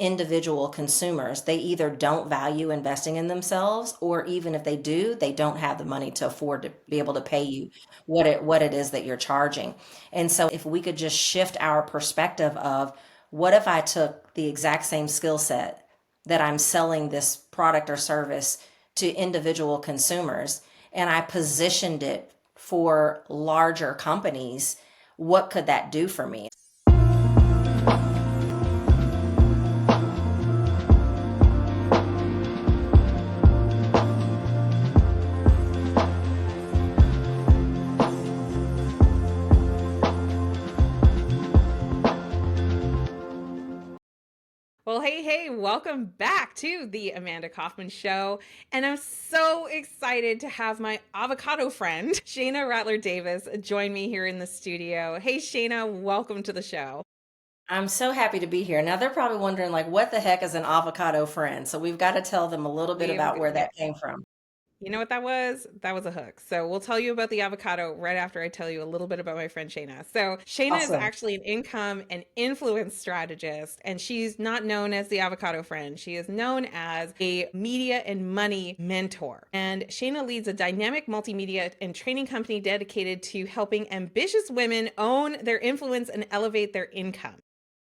individual consumers. They either don't value investing in themselves, or even if they do, they don't have the money to afford to be able to pay you what it is that you're charging. And so if we could just shift our perspective of, what if I took the exact same skill set that I'm selling this product or service to individual consumers, and I positioned it for larger companies, what could that do for me? Well, hey, welcome back to the Amanda Kaufman Show. And I'm so excited to have my avocado friend, Shayna Rattler Davis, join me here in the studio. Hey, Shayna, welcome to the show. I'm so happy to be here. Now they're probably wondering, like, what the heck is an avocado friend? So we've got to tell them a little bit We've, about where yeah, that came from. you know what that was? That was a hook. So we'll tell you about the avocado right after I tell you a little bit about my friend Shayna. So Shayna is Awesome. actually an income and influence strategist, and she's not known as the avocado friend. She is known as a media and money mentor. And Shayna leads a dynamic multimedia and training company dedicated to helping ambitious women own their influence and elevate their income.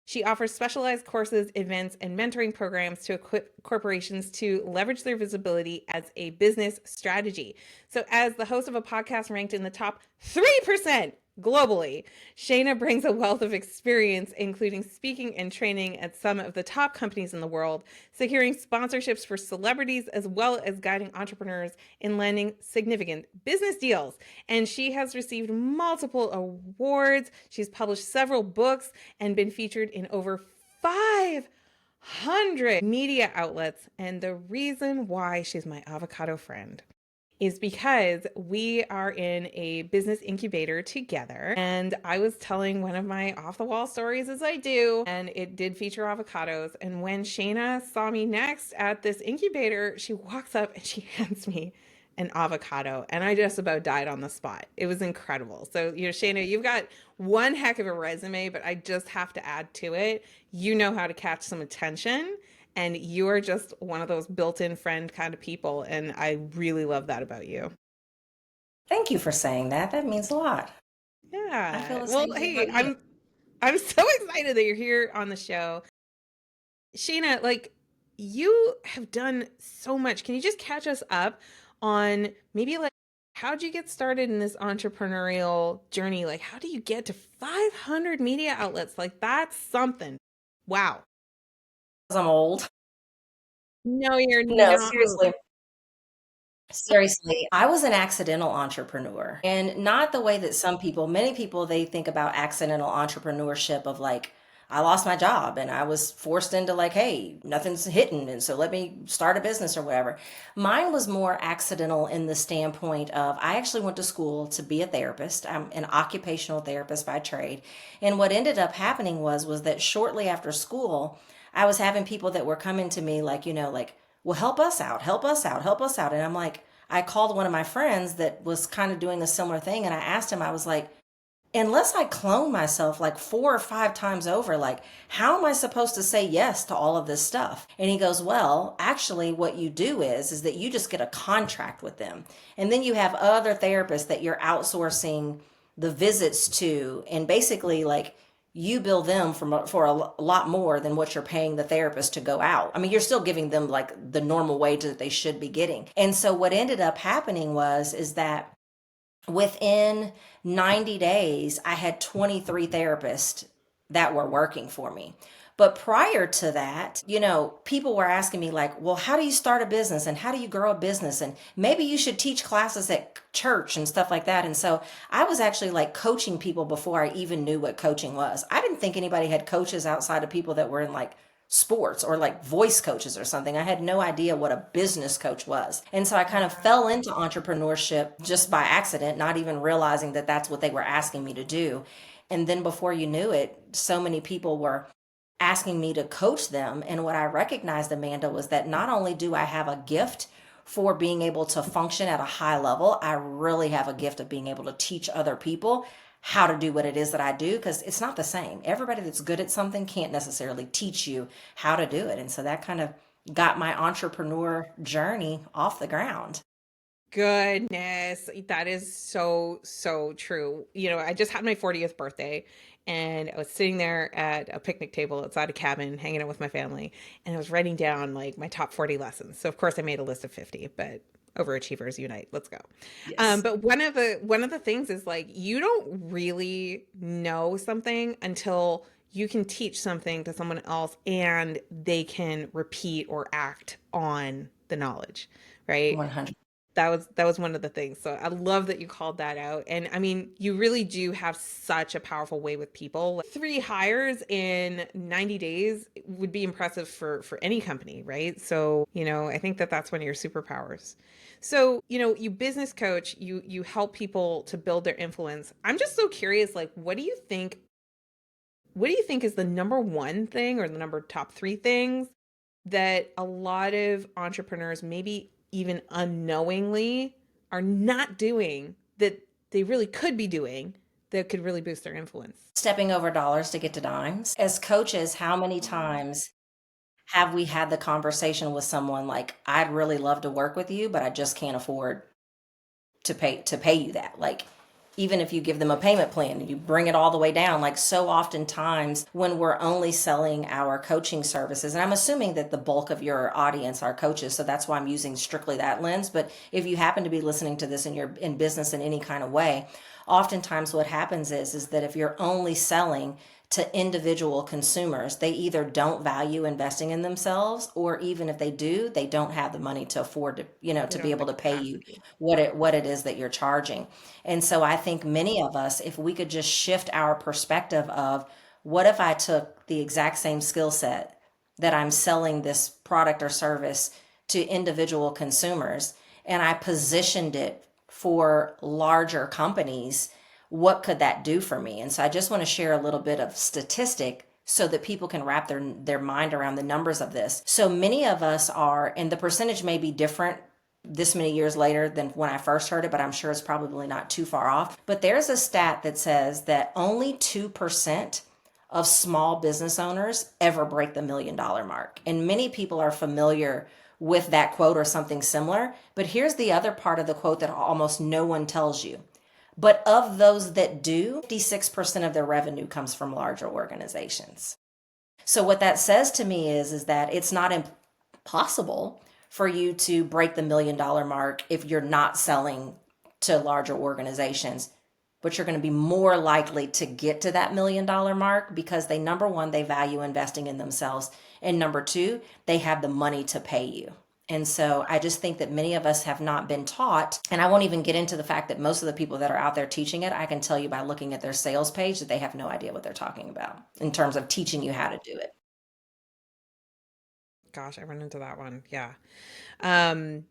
She offers specialized courses, events, and mentoring programs to equip corporations to leverage their visibility as a business strategy. So, as the host of a podcast ranked in the top 3% globally, Shayna brings a wealth of experience, including speaking and training at some of the top companies in the world, securing sponsorships for celebrities, as well as guiding entrepreneurs in landing significant business deals. And she has received multiple awards. She's published several books and been featured in over 500 media outlets. And the reason why she's my avocado friend is because we are in a business incubator together. And I was telling one of my off the wall stories, as I do, and it did feature avocados. And when Shayna saw me next at this incubator, she walks up and she hands me an avocado, and I just about died on the spot. It was incredible. So, Shayna, you've got one heck of a resume, but I just have to add to it. You know how to catch some attention, and you are just one of those built-in friend kind of people, and I really love that about you. Thank you for saying that. That means a lot. I feel Yeah. the Well, same way hey, about you. I'm so excited that you're here on the show. Shayna, like, you have done so much. Can you just catch us up on maybe like how'd you get started in this entrepreneurial journey? Like, how do you get to 500 media outlets? Like, that's something. Wow. 'Cause I'm old. No, you're No, not. seriously. Seriously, I was an accidental entrepreneur, and not the way that many people, they think about accidental entrepreneurship of like, I lost my job and I was forced into like, hey, nothing's hitting, and so let me start a business or whatever. Mine was more accidental in the standpoint of, I actually went to school to be a therapist. I'm an occupational therapist by trade. And what ended up happening was that shortly after school, I was having people that were coming to me like, like, well, help us out, help us out, help us out. And I'm like, I called one of my friends that was kind of doing a similar thing. And I asked him, I was like, unless I clone myself like 4 or 5 times over, like, how am I supposed to say yes to all of this stuff? And he goes, well, actually, what you do is that you just get a contract with them. And then you have other therapists that you're outsourcing the visits to. And basically, like, you bill them for a lot more than what you're paying the therapist to go out. I mean, you're still giving them like the normal wage that they should be getting. And so what ended up happening is that within 90 days, I had 23 therapists that were working for me. But prior to that, people were asking me, like, well, how do you start a business and how do you grow a business? And maybe you should teach classes at church and stuff like that. And so I was actually like coaching people before I even knew what coaching was. I didn't think anybody had coaches outside of people that were in like sports or like voice coaches or something. I had no idea what a business coach was. And so I kind of fell into entrepreneurship just by accident, not even realizing that that's what they were asking me to do. And then before you knew it, so many people were asking me to coach them. And what I recognized, Amanda, was that not only do I have a gift for being able to function at a high level, I really have a gift of being able to teach other people how to do what it is that I do, because it's not the same. Everybody that's good at something can't necessarily teach you how to do it. And so that kind of got my entrepreneur journey off the ground. Goodness, that is so, so true. I just had my 40th birthday and I was sitting there at a picnic table outside a cabin hanging out with my family and I was writing down like my top 40 lessons. So of course I made a list of 50, but overachievers unite. Let's go. Yes. But one of the things is like you don't really know something until you can teach something to someone else and they can repeat or act on the knowledge, right? 100. That was one of the things. So I love that you called that out. And I mean, you really do have such a powerful way with people. Like, 3 hires in 90 days would be impressive for any company, right? So, I think that that's one of your superpowers. So, you business coach, you help people to build their influence. I'm just so curious, like, what do you think is the number one thing or the number top three things that a lot of entrepreneurs, maybe even unknowingly, are not doing that they really could be doing that could really boost their influence? Stepping over dollars to get to dimes. As coaches, how many times have we had the conversation with someone like, I'd really love to work with you, but I just can't afford to pay you that. Like, even if you give them a payment plan and you bring it all the way down, like, so oftentimes when we're only selling our coaching services, and I'm assuming that the bulk of your audience are coaches, so that's why I'm using strictly that lens. But if you happen to be listening to this and you're in business in any kind of way, oftentimes what happens is that if you're only selling to individual consumers, they either don't value investing in themselves, or even if they do, they don't have the money to afford to, They to don't be have the able to pay you capacity. what it is that you're charging. And so I think many of us, if we could just shift our perspective of, what if I took the exact same skill set that I'm selling this product or service to individual consumers, and I positioned it for larger companies, what could that do for me? And so I just want to share a little bit of statistic so that people can wrap their mind around the numbers of this. So many of us are, and the percentage may be different this many years later than when I first heard it, but I'm sure it's probably not too far off. But there's a stat that says that only 2% of small business owners ever break the $1 million mark. And many people are familiar with that quote or something similar. But here's the other part of the quote that almost no one tells you. But of those that do, 56% of their revenue comes from larger organizations. So what that says to me is that it's not impossible for you to break the $1 million mark if you're not selling to larger organizations, but you're going to be more likely to get to that $1 million mark because they, number one, they value investing in themselves, and number two, they have the money to pay you. And so I just think that many of us have not been taught, and I won't even get into the fact that most of the people that are out there teaching it, I can tell you by looking at their sales page that they have no idea what they're talking about in terms of teaching you how to do it. Gosh, I run into that one. Yeah. Um,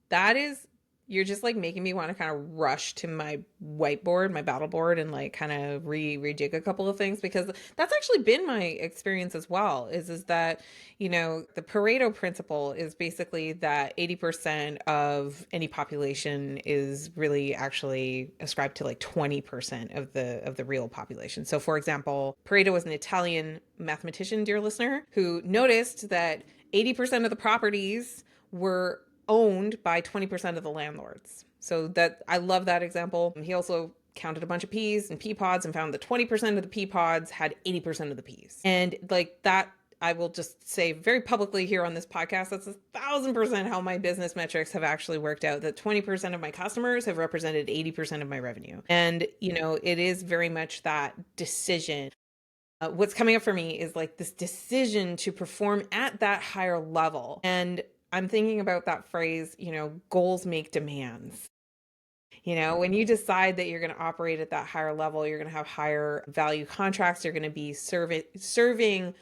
that is, you're just like making me want to kind of rush to my whiteboard, my battle board, and like kind of rejig a couple of things because that's actually been my experience as well. Is that the Pareto principle is basically that 80% of any population is really actually ascribed to like 20% of the real population. So, for example, Pareto was an Italian mathematician, dear listener, who noticed that 80% of the properties were owned by 20% of the landlords. So that I love that example. He also counted a bunch of peas and pea pods and found that 20% of the pea pods had 80% of the peas. And like that, I will just say very publicly here on this podcast, that's 1,000% how my business metrics have actually worked out, that 20% of my customers have represented 80% of my revenue. And, it is very much that decision. What's coming up for me is like this decision to perform at that higher level. And I'm thinking about that phrase, goals make demands. When you decide that you're going to operate at that higher level, you're going to have higher value contracts, you're going to be serving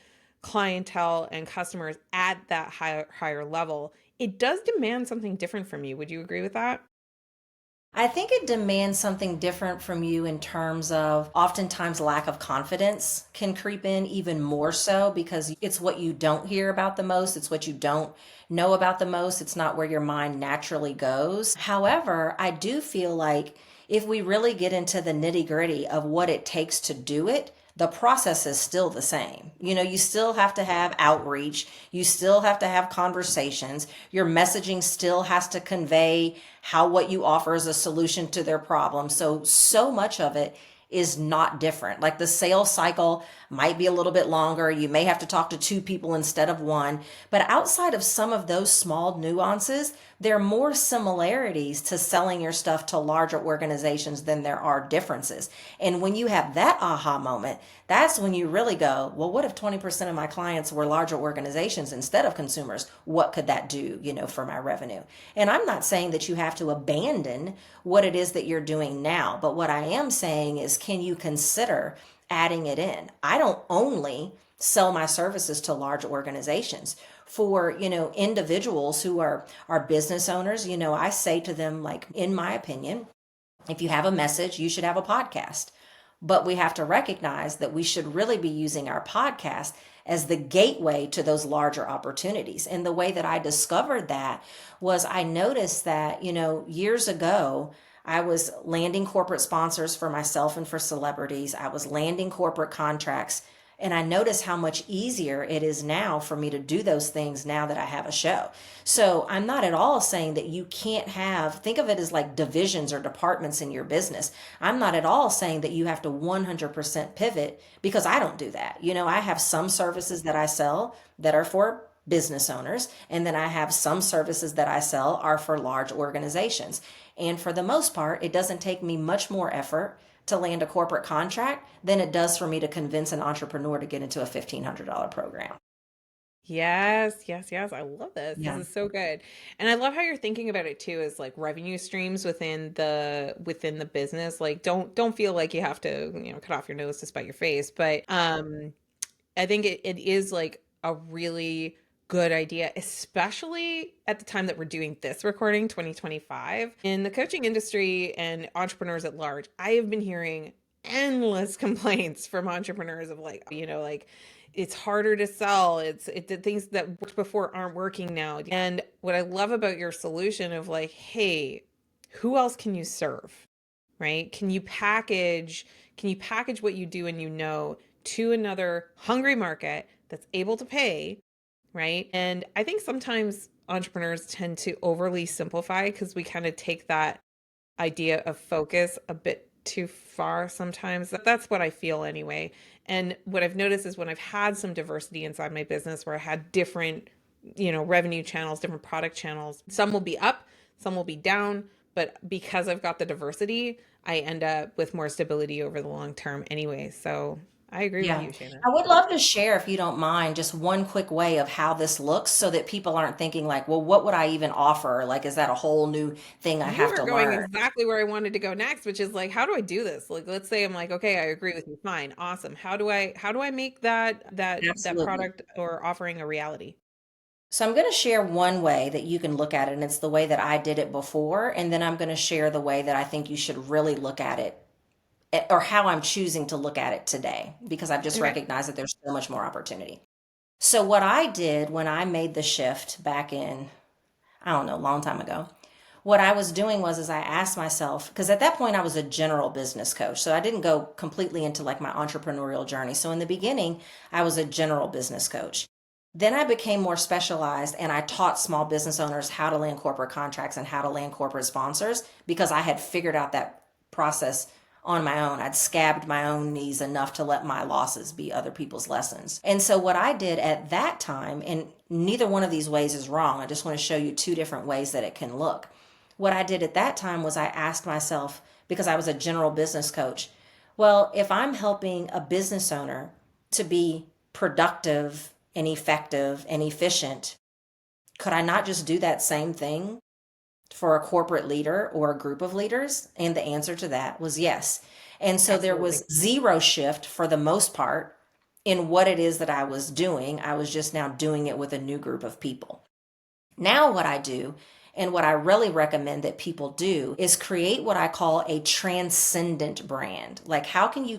clientele and customers at that higher level. It does demand something different from you. Would you agree with that? I think it demands something different from you in terms of, oftentimes lack of confidence can creep in even more so because it's what you don't hear about the most. It's what you don't know about the most. It's not where your mind naturally goes. However, I do feel like if we really get into the nitty gritty of what it takes to do it, the process is still the same. You still have to have outreach, you still have to have conversations, your messaging still has to convey how what you offer is a solution to their problem. So much of it is not different. Like the sales cycle might be a little bit longer. You may have to talk to two people instead of one. But outside of some of those small nuances, there are more similarities to selling your stuff to larger organizations than there are differences. And when you have that aha moment, that's when you really go, well, what if 20% of my clients were larger organizations instead of consumers? What could that do, for my revenue? And I'm not saying that you have to abandon what it is that you're doing now, but what I am saying is, can you consider adding it in? I don't only sell my services to large organizations. For individuals who are business owners, I say to them, like, in my opinion, if you have a message, you should have a podcast. But we have to recognize that we should really be using our podcast as the gateway to those larger opportunities. And the way that I discovered that was, I noticed that, years ago, I was landing corporate sponsors for myself and for celebrities. I was landing corporate contracts. And I notice how much easier it is now for me to do those things now that I have a show. So I'm not at all saying that you can't think of it as like divisions or departments in your business. I'm not at all saying that you have to 100% pivot, because I don't do that. I have some services that I sell that are for business owners, and then I have some services that I sell are for large organizations. And for the most part, it doesn't take me much more effort to land a corporate contract than it does for me to convince an entrepreneur to get into a $1,500 program. Yes, yes, yes. I love this. This Yeah. is so good. And I love how you're thinking about it too, as like revenue streams within the business. Like don't feel like you have to, cut off your nose to spite your face. But I think it is like a really good idea, especially at the time that we're doing this recording, 2025. In the coaching industry and entrepreneurs at large, I have been hearing endless complaints from entrepreneurs of like, like it's harder to sell. The things that worked before aren't working now. And what I love about your solution of like, hey, who else can you serve? Right? Can you package what you do and to another hungry market that's able to pay, right? And I think sometimes entrepreneurs tend to overly simplify because we kind of take that idea of focus a bit too far sometimes. That's what I feel anyway. And what I've noticed is when I've had some diversity inside my business where I had different, revenue channels, different product channels, some will be up, some will be down, but because I've got the diversity, I end up with more stability over the long term anyway. So I agree with Yeah. you, Shayna. I would love to share, if you don't mind, just one quick way of how this looks so that people aren't thinking like, well, what would I even offer? Like, is that a whole new thing I You have are to going learn? exactly where I wanted to go next, which is like, how do I do this? Like, let's say I'm like, okay, I agree with you. Fine. Awesome. How do I make that Absolutely. product or offering a reality? So I'm going to share one way that you can look at it, and it's the way that I did it before. And then I'm going to share the way that I think you should really look at it, or how I'm choosing to look at it today, because I've just Okay. recognized that there's so much more opportunity. So what I did when I made the shift back in, I don't know, a long time ago, what I was doing was, is I asked myself, because at that point I was a general business coach. So I didn't go completely into like my entrepreneurial journey. So in the beginning, I was a general business coach. Then I became more specialized, and I taught small business owners how to land corporate contracts and how to land corporate sponsors, because I had figured out that process on my own. I'd scabbed my own knees enough to let my losses be other people's lessons. And so what I did at that time, and neither one of these ways is wrong, I just want to show you two different ways that it can look. What I did at that time was I asked myself, because I was a general business coach, well, if I'm helping a business owner to be productive and effective and efficient, could I not just do that same thing for a corporate leader or a group of leaders? And the answer to that was yes. And so there Absolutely. was zero shift for the most part in what it is that I was doing. I was just now doing it with a new group of people. Now, what I do And what I really recommend that people do is create what I call a transcendent brand. Like, how can you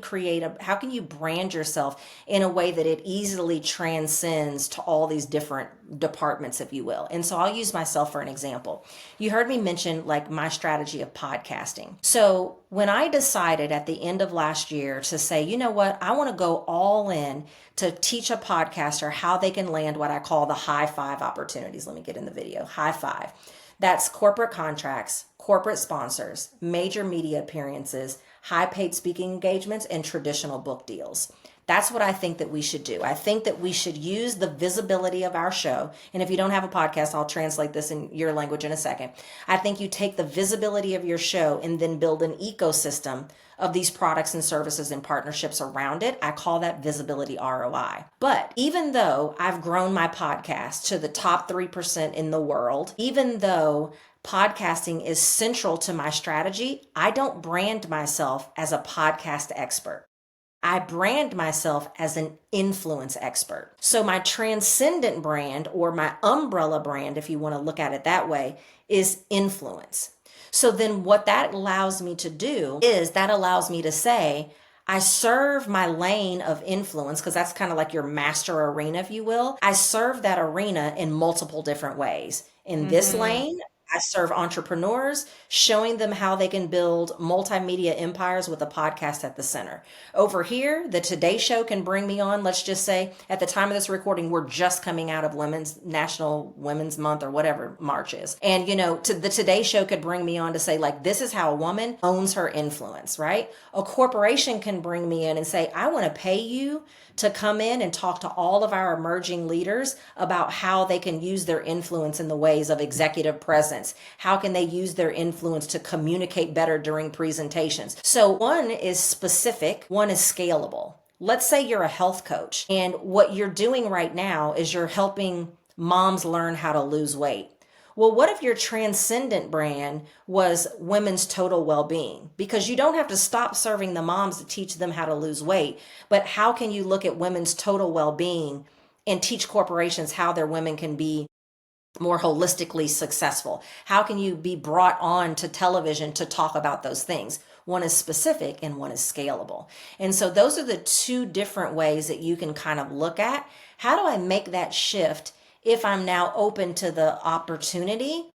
brand yourself in a way that it easily transcends to all these different departments, if you will? And so I'll use myself for an example. You heard me mention like my strategy of podcasting. So when I decided at the end of last year to say, you know what, I want to go all in to teach a podcaster how they can land what I call the high five opportunities. Let me get in the video. High five. That's corporate contracts, corporate sponsors, major media appearances, high paid speaking engagements, and traditional book deals. That's what I think that we should do. I think that we should use the visibility of our show. And if you don't have a podcast, I'll translate this in your language in a second. I think you take the visibility of your show and then build an ecosystem of these products and services and partnerships around it. I call that visibility ROI. But even though I've grown my podcast to the top 3% in the world, even though podcasting is central to my strategy, I don't brand myself as a podcast expert. I brand myself as an influence expert. So my transcendent brand, or my umbrella brand, if you want to look at it that way, is influence. So then what that allows me to do is that allows me to say, I serve my lane of influence, because that's kind of like your master arena, if you will. I serve that arena in multiple different ways. In this Mm-hmm. lane, I serve entrepreneurs, showing them how they can build multimedia empires with a podcast at the center. Over here, the Today Show can bring me on. Let's just say at the time of this recording, we're just coming out of National Women's Month, or whatever March is. And, the Today Show could bring me on to say, like, this is how a woman owns her influence, right? A corporation can bring me in and say, I want to pay you to come in and talk to all of our emerging leaders about how they can use their influence in the ways of executive presence. How can they use their influence to communicate better during presentations? So one is specific, one is scalable. Let's say you're a health coach, and what you're doing right now is you're helping moms learn how to lose weight. Well, what if your transcendent brand was women's total well being? Because you don't have to stop serving the moms to teach them how to lose weight, but how can you look at women's total well being and teach corporations how their women can be more holistically successful? How can you be brought on to television to talk about those things? One is specific and one is scalable. And so those are the two different ways that you can kind of look at, how do I make that shift if I'm now open to the opportunity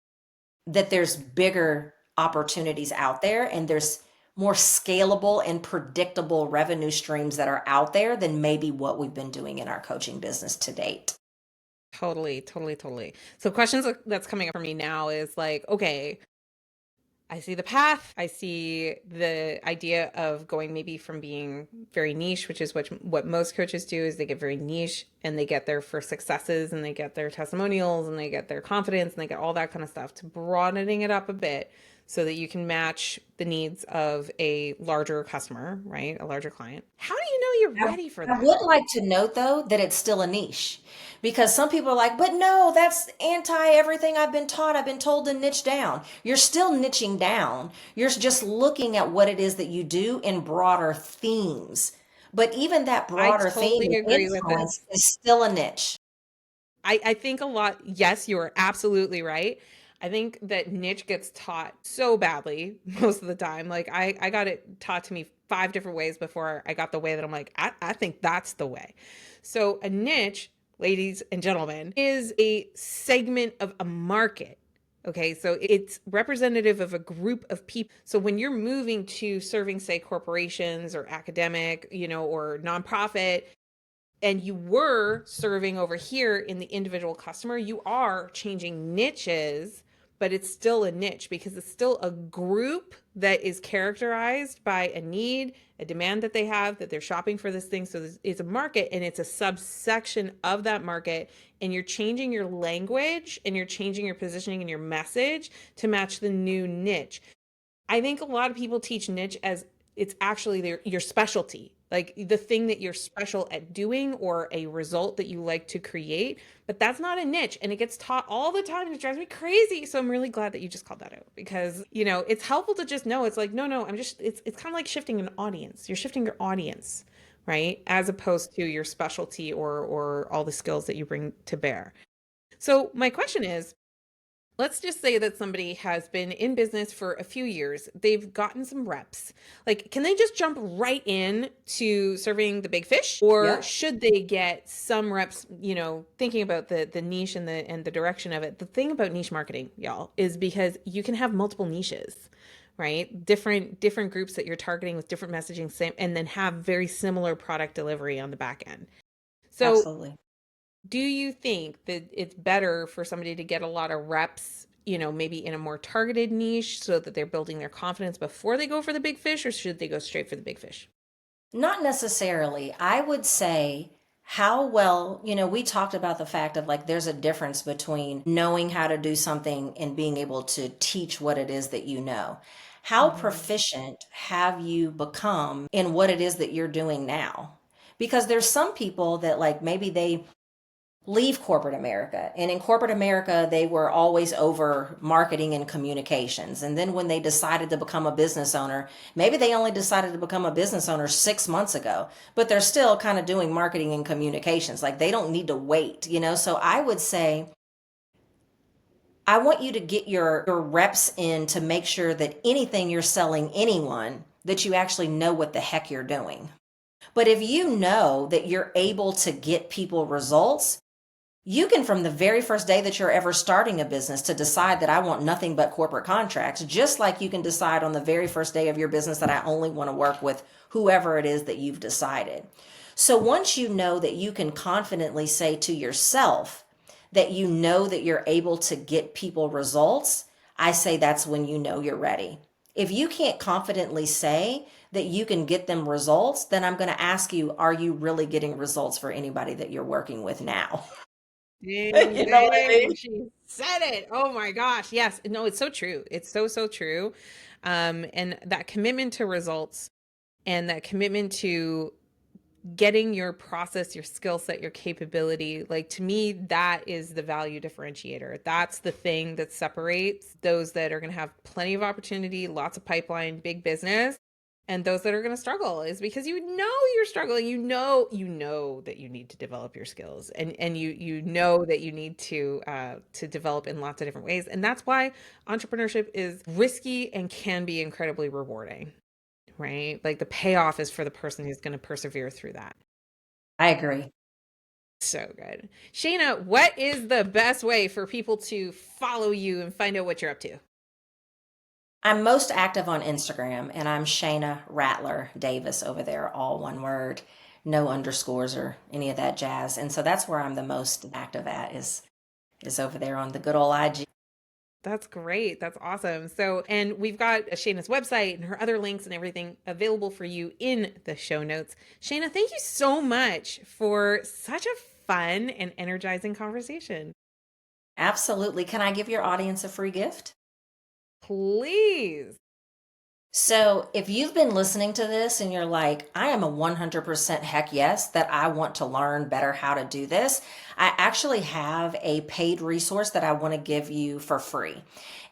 that there's bigger opportunities out there, and there's more scalable and predictable revenue streams that are out there than maybe what we've been doing in our coaching business to date. Totally, totally, totally. So questions that's coming up for me now is like, okay, I see the path. I see the idea of going maybe from being very niche, which is what most coaches do, is they get very niche and they get their first successes and they get their testimonials and they get their confidence and they get all that kind of stuff, to broadening it up a bit so that you can match the needs of a larger customer, right? A larger client. How do you know you're I, ready for I that? would like to note though that it's still a niche, because some people are like, but no, that's anti everything I've been taught. I've been told to niche down. You're still niching down. You're just looking at what it is that you do in broader themes. But even that I broader theme totally of agree with influence this. is still a niche. I think a lot, yes, you are absolutely right. I think that niche gets taught so badly most of the time. Like I got it taught to me five different ways before I got the way that I'm like, I think that's the way. So a niche, ladies and gentlemen, is a segment of a market. Okay, so it's representative of a group of people. So when you're moving to serving, say, corporations or academic, or nonprofit, and you were serving over here in the individual customer, you are changing niches, but it's still a niche because it's still a group that is characterized by a need, a demand that they have, that they're shopping for this thing. So it's a market and it's a subsection of that market. And you're changing your language and you're changing your positioning and your message to match the new niche. I think a lot of people teach niche as it's actually your specialty, like the thing that you're special at doing or a result that you like to create. But that's not a niche, and it gets taught all the time and it drives me crazy. So I'm really glad that you just called that out, because it's helpful to just know it's like, no, it's kind of like shifting an audience. You're shifting your audience, right? As opposed to your specialty or all the skills that you bring to bear. So my question is, Let's just say that somebody has been in business for a few years. They've gotten some reps. Like, can they just jump right in to serving the big fish, or Yep. should they get some reps, thinking about the niche and the direction of it. The thing about niche marketing, y'all, is because you can have multiple niches, right? Different groups that you're targeting with different messaging, same, and then have very similar product delivery on the back end. So Absolutely. do you think that it's better for somebody to get a lot of reps, maybe in a more targeted niche so that they're building their confidence before they go for the big fish, or should they go straight for the big fish? Not necessarily. I would say how well, we talked about the fact of like there's a difference between knowing how to do something and being able to teach what it is that you know. How Mm-hmm. proficient have you become in what it is that you're doing now? Because there's some people that like maybe they leave corporate America. And in corporate America, they were always over marketing and communications. And then when they decided to become a business owner, maybe they only decided to become a business owner 6 months ago, but they're still kind of doing marketing and communications. Like they don't need to wait. So I would say, I want you to get your reps in to make sure that anything you're selling anyone, that you actually know what the heck you're doing. But if you know that you're able to get people results, you can, from the very first day that you're ever starting a business, to decide that I want nothing but corporate contracts, just like you can decide on the very first day of your business that I only want to work with whoever it is that you've decided. So once you know that you can confidently say to yourself that you know that you're able to get people results, I say that's when you know you're ready. If you can't confidently say that you can get them results, then I'm going to ask you, are you really getting results for anybody that you're working with now? Ding, You know what I ding. mean? She said it. Oh my gosh. Yes. No, it's so true. It's so, so true. And that commitment to results and that commitment to getting your process, your skill set, your capability, like to me, that is the value differentiator. That's the thing that separates those that are going to have plenty of opportunity, lots of pipeline, big business, and those that are going to struggle, is because you're struggling. You know that you need to develop your skills, and you know that you need to develop in lots of different ways. And that's why entrepreneurship is risky and can be incredibly rewarding, right? Like the payoff is for the person who's going to persevere through that. I agree. So good. Shayna, what is the best way for people to follow you and find out what you're up to? I'm most active on Instagram, and I'm Shayna Rattler Davis over there, all one word, no underscores or any of that jazz. And so that's where I'm the most active at is over there on the good old IG. That's great. That's awesome. So, and we've got Shayna's website and her other links and everything available for you in the show notes. Shayna, thank you so much for such a fun and energizing conversation. Absolutely. Can I give your audience a free gift? Please. So, if you've been listening to this and you're like, I am a 100% heck yes, that I want to learn better how to do this, I actually have a paid resource that I want to give you for free.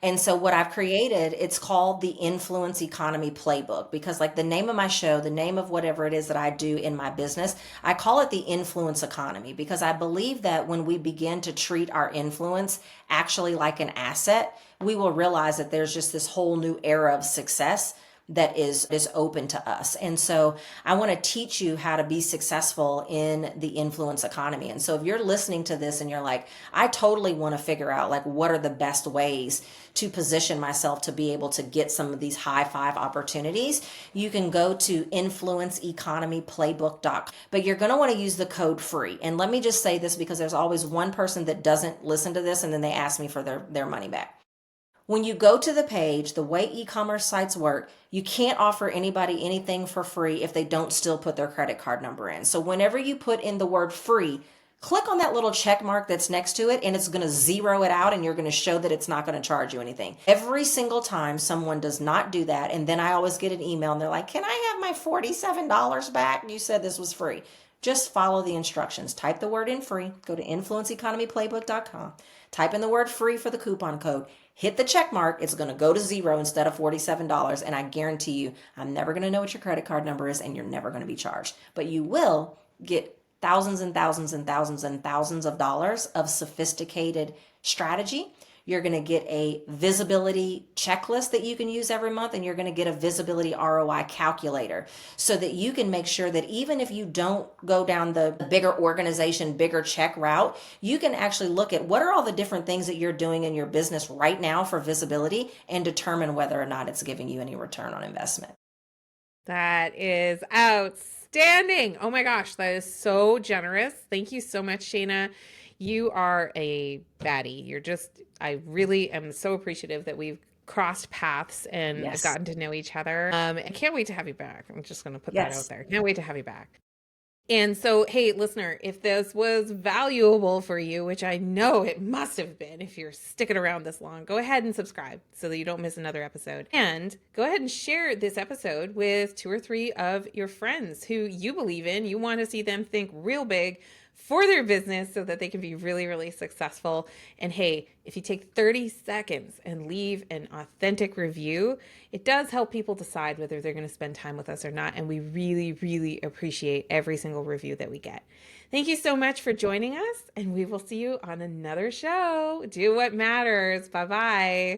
And so, what I've created, it's called the Influence Economy Playbook, because, like the name of my show, the name of whatever it is that I do in my business, I call it the influence economy because I believe that when we begin to treat our influence actually like an asset, we will realize that there's just this whole new era of success that is open to us. And so I want to teach you how to be successful in the influence economy. And so if you're listening to this and you're like, I totally want to figure out like what are the best ways to position myself to be able to get some of these high five opportunities, you can go to influenceeconomyplaybook.com. But you're going to want to use the code free. And let me just say this because there's always one person that doesn't listen to this and then they ask me for their money back. When you go to the page, the way e-commerce sites work, you can't offer anybody anything for free if they don't still put their credit card number in. So whenever you put in the word free, click on that little check mark that's next to it and it's going to zero it out and you're going to show that it's not going to charge you anything. Every single time someone does not do that, and then I always get an email and they're like, can I have my $47 back? You said this was free. Just follow the instructions. Type the word in free, go to influenceeconomyplaybook.com, type in the word free for the coupon code, hit the check mark. It's going to go to zero instead of $47. And I guarantee you, I'm never going to know what your credit card number is and you're never going to be charged. But you will get thousands and thousands and thousands and thousands of dollars of sophisticated strategy. You're going to get a visibility checklist that you can use every month, and you're going to get a visibility ROI calculator so that you can make sure that even if you don't go down the bigger organization, bigger check route, you can actually look at what are all the different things that you're doing in your business right now for visibility and determine whether or not it's giving you any return on investment. That is outstanding. Oh my gosh, that is so generous. Thank you so much, Shayna. You are a baddie. I really am so appreciative that we've crossed paths and Yes. gotten to know each other. I can't wait to have you back. I'm just going to put that out Yes. there. Can't wait to have you back. And so, hey, listener, if this was valuable for you, which I know it must have been if you're sticking around this long, go ahead and subscribe so that you don't miss another episode. And go ahead and share this episode with 2 or 3 of your friends who you believe in. You want to see them think real big for their business so that they can be really, really successful. And hey, if you take 30 seconds and leave an authentic review, it does help people decide whether they're going to spend time with us or not. And we really, really appreciate every single review that we get. Thank you so much for joining us, and we will see you on another show. Do what matters. Bye bye.